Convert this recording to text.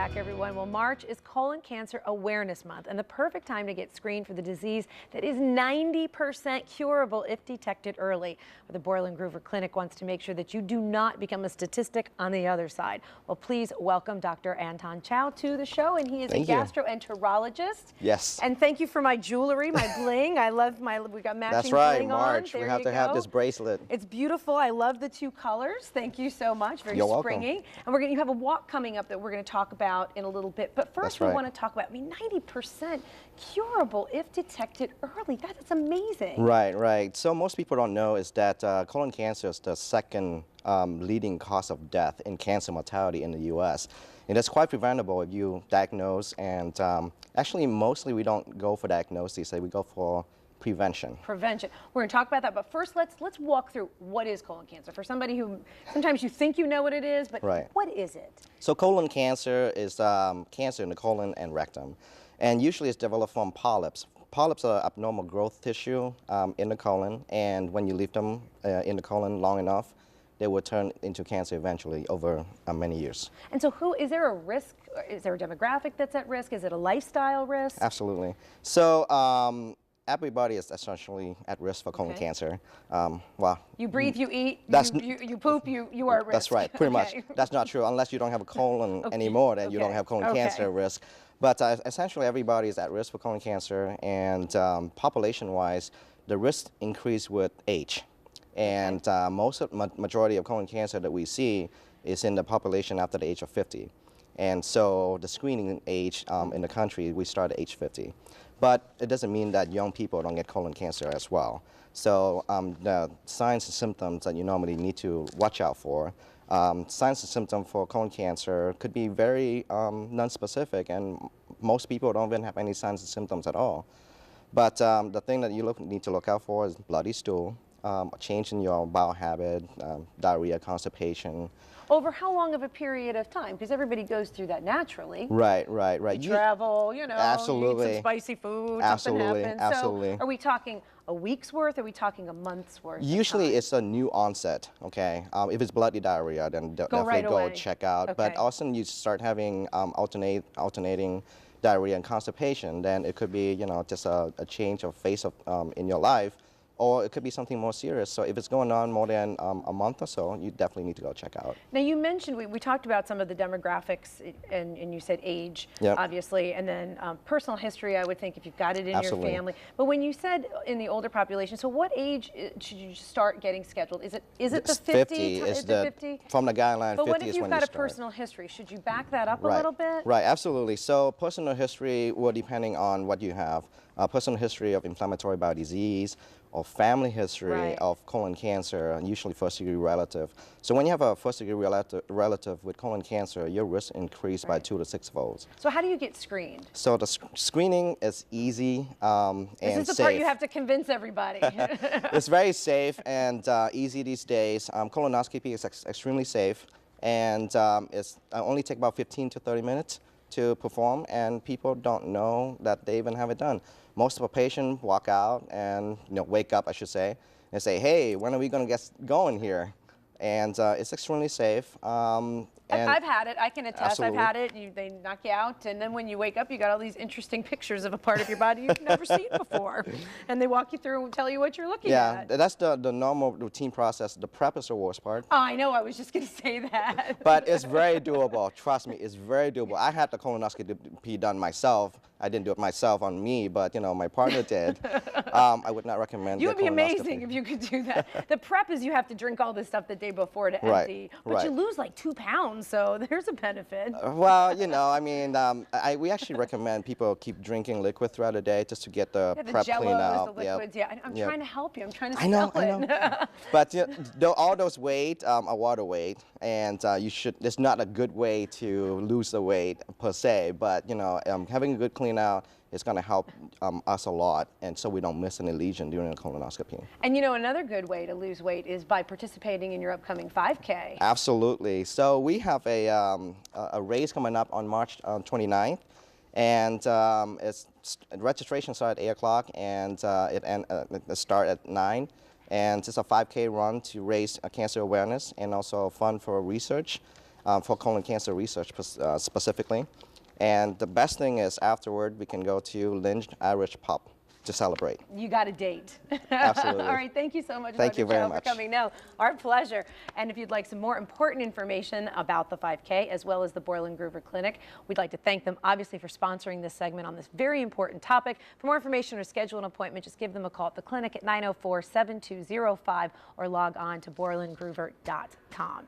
back, everyone. Well, March is Colon Cancer Awareness Month, and the perfect time to get screened for the disease that is 90% curable if detected early. The Borland-Groover Clinic wants to make sure that you do not become a statistic on the other side. Well, please welcome Dr. Anton Chau to the show, and he is a gastroenterologist. Yes. And thank you for my jewelry, my bling. I love we got matching That's right, bling March. on. We have to have this bracelet. It's beautiful. I love the two colors. Thank you so much. Very You're springy. welcome. And you have a walk coming up that we're going to talk about in a little bit. But first, we want to talk about 90% curable if detected early. That's amazing. Right, right. So most people don't know is that colon cancer is the second leading cause of death in cancer mortality in the U.S. And it's quite preventable if you diagnose. And actually, mostly we don't go for diagnosis. We go for prevention. Prevention. We're going to talk about that, but first let's walk through what is colon cancer. For somebody who sometimes you think you know what it is, but what is it? So colon cancer is cancer in the colon and rectum, and usually it's developed from polyps. Polyps are abnormal growth tissue in the colon, and when you leave them in the colon long enough, they will turn into cancer eventually over many years. And so is there a risk? Is there a demographic that's at risk? Is it a lifestyle risk? Absolutely. So everybody is essentially at risk for colon cancer. Well, you breathe, you eat, you poop, you are at risk. That's right, pretty much. That's not true. Unless you don't have a colon anymore, then you don't have colon cancer risk. But essentially everybody is at risk for colon cancer, and population-wise, the risk increase with age. And majority of colon cancer that we see is in the population after the age of 50. And so the screening age in the country, we start at age 50. But it doesn't mean that young people don't get colon cancer as well. So the signs and symptoms that you normally need to watch out for, signs and symptoms for colon cancer could be very non-specific, and most people don't even have any signs and symptoms at all. But the thing that you need to look out for is bloody stool, a change in your bowel habit, diarrhea, constipation. Over how long of a period of time? Because everybody goes through that naturally. Right, right, right. You travel, you know, absolutely. You eat some spicy food, absolutely, something happens. absolutely. So are we talking a week's worth? Are we talking a month's worth? Usually it's a new onset, okay? If it's bloody diarrhea, then definitely go check out. Okay. But also you start having alternating diarrhea and constipation, then it could be, you know, just a change of phase in your life. Or it could be something more serious. So if it's going on more than a month or so, you definitely need to go check out. Now you mentioned, we talked about some of the demographics, and you said age, obviously, and then personal history, I would think, if you've got it in your family. But when you said in the older population, so what age should you start getting scheduled? Is it the 50? Is the 50? From the guideline, 50 is when you start. But what if you've got a personal history? Should you back that up a little bit? Right, absolutely. So personal history will depending on what you have. Personal history of inflammatory bowel disease, or family history of colon cancer, and usually first-degree relative. So when you have a first-degree relative with colon cancer, your risk increased by 2 to 6 folds. So how do you get screened? So the screening is easy and safe. This is the part you have to convince everybody. It's very safe and easy these days. Colonoscopy is extremely safe, and it's only take about 15 to 30 minutes to perform, and people don't know that they even have it done. Most of our patients walk out and wake up, I should say, and say, "Hey, when are we going to get going here?" And it's extremely safe. I've had it. I can attest. I've had it. They knock you out, and then when you wake up, you got all these interesting pictures of a part of your body you've never seen before, and they walk you through and tell you what you're looking at. Yeah, that's the normal routine process. The prep is the worst part. Oh, I know. I was just going to say that. But it's very doable. Trust me, it's very doable. I had the colonoscopy done myself. I didn't do it myself on me, but my partner did. I would not recommend. You would be amazing if you could do that. The prep is you have to drink all this stuff the day before to empty, but you lose like 2 pounds, so there's a benefit. Well, I mean, we actually recommend people keep drinking liquid throughout the day just to get the prep clean out. The liquids, I'm trying to help you. I'm trying to I know. it. But all those weight are water weight, and it's not a good way to lose the weight per se, but having a good clean out is going to help us a lot, and so we don't miss any lesion during the colonoscopy. And another good way to lose weight is by participating in your upcoming 5K. Absolutely. So we have a race coming up on March 29th, and registration starts at 8 o'clock, and it starts at 9. And it's a 5K run to raise cancer awareness and also fund for research. for colon cancer research specifically. And the best thing is afterward, we can go to Lynch Irish Pub to celebrate. You got a date. Absolutely. All right, thank you so much, Thank Dr. you very Chau, much for coming. No, our pleasure. And if you'd like some more important information about the 5K as well as the Borland-Groover Clinic, we'd like to thank them obviously for sponsoring this segment on this very important topic. For more information or schedule an appointment, just give them a call at the clinic at 904-7205 or log on to borlandgroover.com.